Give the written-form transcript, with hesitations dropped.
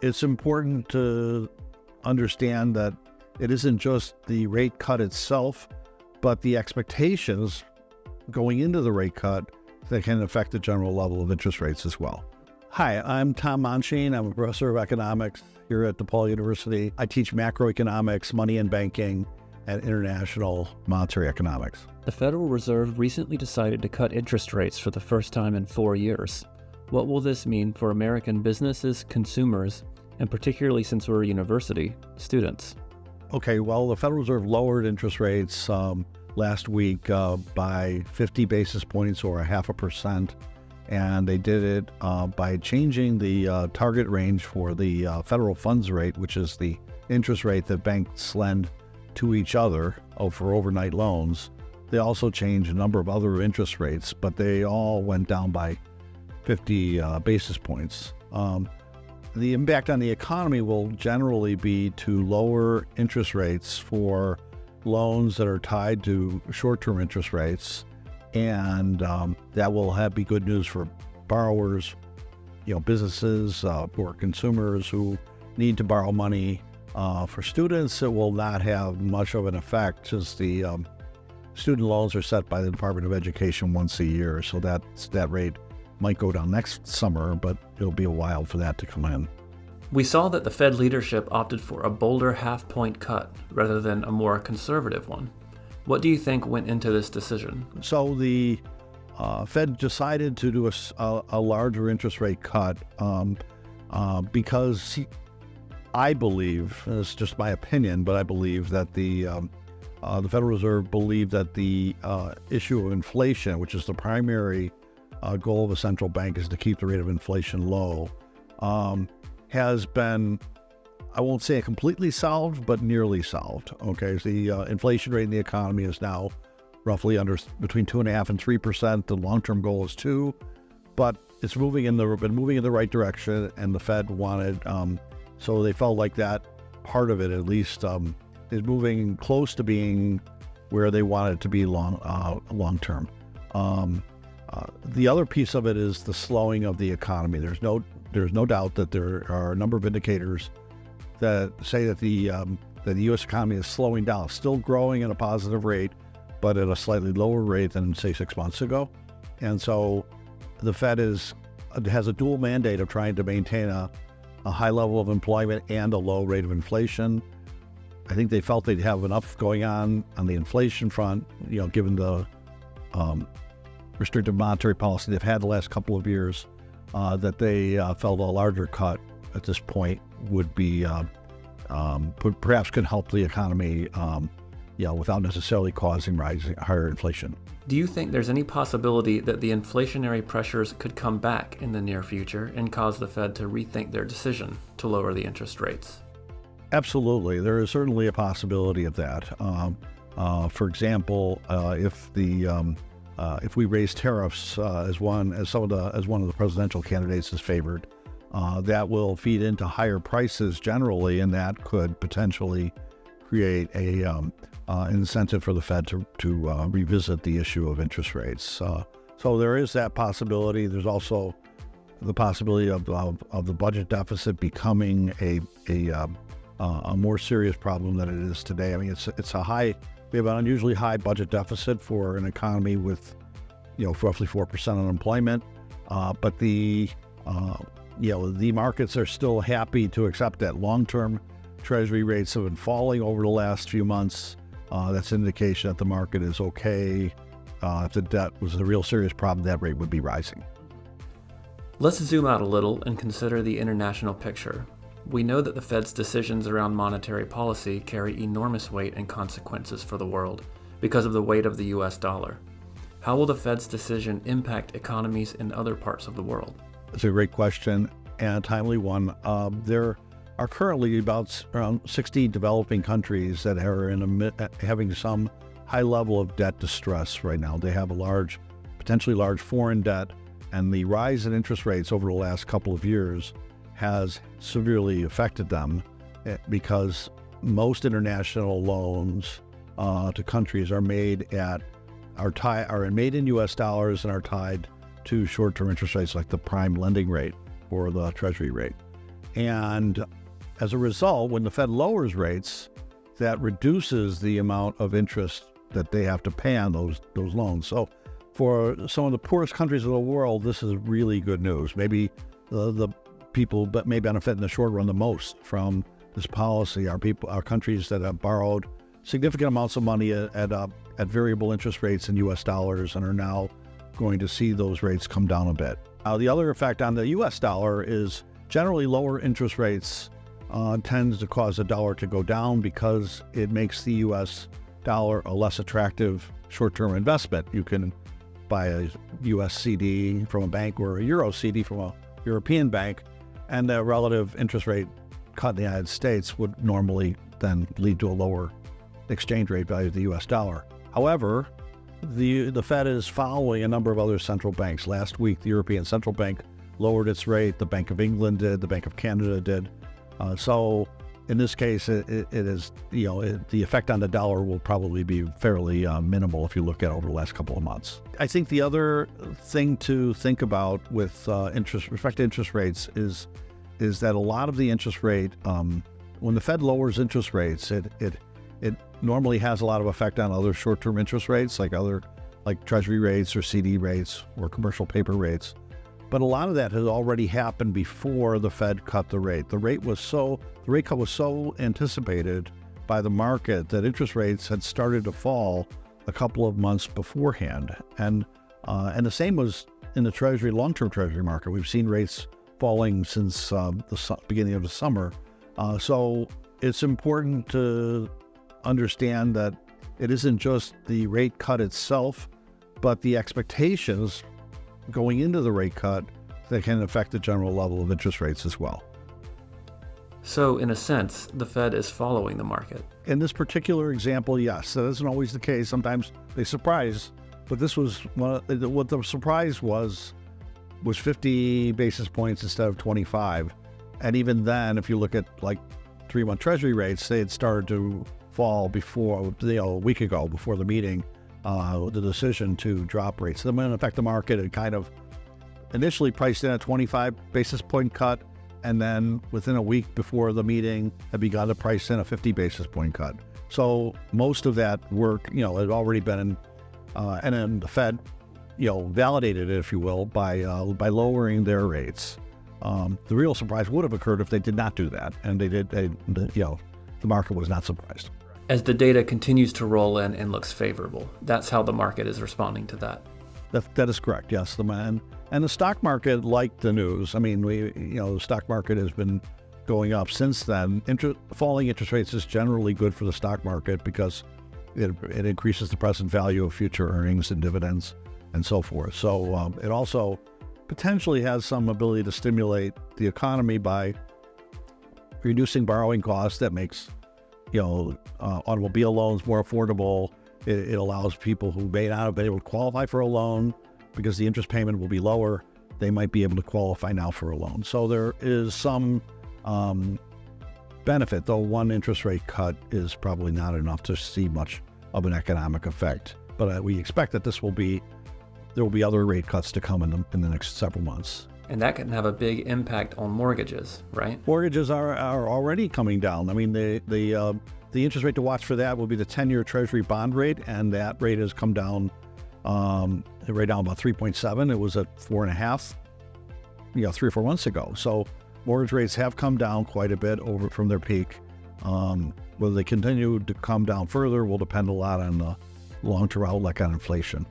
it's important to understand that it isn't just the rate cut itself, but the expectations going into the rate cut that can affect the general level of interest rates as well. Hi, I'm Tom Mondschean. I'm a professor of economics here at DePaul University. I teach macroeconomics, money and banking, and international monetary economics. The Federal Reserve recently decided to cut interest rates for the first time in 4 years. What will this mean for American businesses, consumers, and particularly since we're a university, students? Okay, well, the Federal Reserve lowered interest rates last week by 50 basis points or 0.5%. And they did it by changing the target range for the federal funds rate, which is the interest rate that banks lend to each other for overnight loans. They also changed a number of other interest rates, but they all went down by 50 basis points. The impact on the economy will generally be to lower interest rates for loans that are tied to short-term interest rates, and that will be good news for borrowers, businesses, for consumers who need to borrow money. For students, it will not have much of an effect, since the student loans are set by the Department of Education once a year, so that rate might go down next summer, but it'll be a while for that to come in. We saw that the Fed leadership opted for a bolder half-point cut rather than a more conservative one. What do you think went into this decision? So the Fed decided to do a larger interest rate cut because I believe, and it's just my opinion, but I believe that the Federal Reserve believed that the issue of inflation, which is the primary goal of a central bank, is to keep the rate of inflation low, has been, I won't say completely solved, but nearly solved. Okay, so the inflation rate in the economy is now roughly between 2.5% and 3%. The long-term goal is 2%, but it's been moving in the right direction, and the Fed wanted, so they felt like that part of it at least is moving close to being where they want it to be long-term. The other piece of it is the slowing of the economy. There's no doubt that there are a number of indicators that say that the U.S. economy is slowing down, still growing at a positive rate, but at a slightly lower rate than, say, 6 months ago. And so the Fed has a dual mandate of trying to maintain a high level of employment and a low rate of inflation. I think they felt they'd have enough going on the inflation front, given the restrictive monetary policy they've had the last couple of years, that they felt a larger cut at this point would be perhaps could help the economy, without necessarily causing higher inflation. Do you think there's any possibility that the inflationary pressures could come back in the near future and cause the Fed to rethink their decision to lower the interest rates? Absolutely. There is certainly a possibility of that. For example, if we raise tariffs as one of the presidential candidates is favored, that will feed into higher prices generally, and that could potentially create an incentive for the Fed to revisit the issue of interest rates. So there is that possibility. There's also the possibility of the budget deficit becoming a more serious problem than it is today. I mean, we have an unusually high budget deficit for an economy with, roughly 4% unemployment. But the markets are still happy to accept that long-term Treasury rates have been falling over the last few months. That's an indication that the market is okay. If the debt was a real serious problem, that rate would be rising. Let's zoom out a little and consider the international picture. We know that the Fed's decisions around monetary policy carry enormous weight and consequences for the world because of the weight of the US dollar. How will the Fed's decision impact economies in other parts of the world? It's a great question and a timely one. There are currently around 60 developing countries that are having some high level of debt distress right now. They have potentially large foreign debt, and the rise in interest rates over the last couple of years has severely affected them because most international loans to countries are made in U.S. dollars and are tied to short-term interest rates like the prime lending rate or the Treasury rate. And as a result, when the Fed lowers rates, that reduces the amount of interest that they have to pay on those loans. So for some of the poorest countries of the world, this is really good news. Maybe the people that may benefit in the short run the most from this policy are countries that have borrowed significant amounts of money at variable interest rates in U.S. dollars and are now going to see those rates come down a bit. The other effect on the U.S. dollar is generally lower interest rates tends to cause the dollar to go down because it makes the U.S. dollar a less attractive short-term investment. You can buy a U.S. CD from a bank or a Euro CD from a European bank, and the relative interest rate cut in the United States would normally then lead to a lower exchange rate value of the U.S. dollar. However, the Fed is following a number of other central banks. Last week, the European Central Bank lowered its rate. The Bank of England did. The Bank of Canada did. So in this case, it is, the effect on the dollar will probably be fairly minimal if you look at over the last couple of months. I think the other thing to think about with respect to interest rates is that a lot of the interest rate, when the Fed lowers interest rates, it normally has a lot of effect on other short-term interest rates, like Treasury rates or CD rates or commercial paper rates. But a lot of that has already happened before the Fed cut the rate. The rate cut was so anticipated by the market that interest rates had started to fall a couple of months beforehand. And the same was in the long-term Treasury market. We've seen rates falling since the beginning of the summer. So it's important to understand that it isn't just the rate cut itself, but the expectations going into the rate cut that can affect the general level of interest rates as well. So in a sense, the Fed is following the market. In this particular example, yes. That isn't always the case. Sometimes they surprise, but this was what the surprise was 50 basis points instead of 25. And even then, if you look at like 3-month Treasury rates, they had started to fall before, a week ago, before the meeting, the decision to drop rates. So in effect, the market had kind of initially priced in a 25 basis point cut, and then within a week before the meeting had begun to price in a 50 basis point cut. So most of that work, had already been in, and then the Fed, validated it, if you will, by lowering their rates. The real surprise would have occurred if they did not do that, and they did. The market was not surprised. As the data continues to roll in and looks favorable, that's how the market is responding to that. That is correct, yes. And the stock market liked the news. I mean, the stock market has been going up since then. Falling interest rates is generally good for the stock market because it increases the present value of future earnings and dividends and so forth. So it also potentially has some ability to stimulate the economy by reducing borrowing costs. That makes automobile loans more affordable. It allows people who may not have been able to qualify for a loan because the interest payment will be lower. They might be able to qualify now for a loan. So there is some benefit, though one interest rate cut is probably not enough to see much of an economic effect. But we expect that there will be other rate cuts to come in the next several months. And that can have a big impact on mortgages, right? Mortgages are already coming down. I mean, the interest rate to watch for that will be the 10-year Treasury bond rate, and that rate has come down, right down about 3.7. It was at 4.5, 3 or 4 months ago. So mortgage rates have come down quite a bit from their peak. Whether they continue to come down further will depend a lot on the long-term outlook on inflation.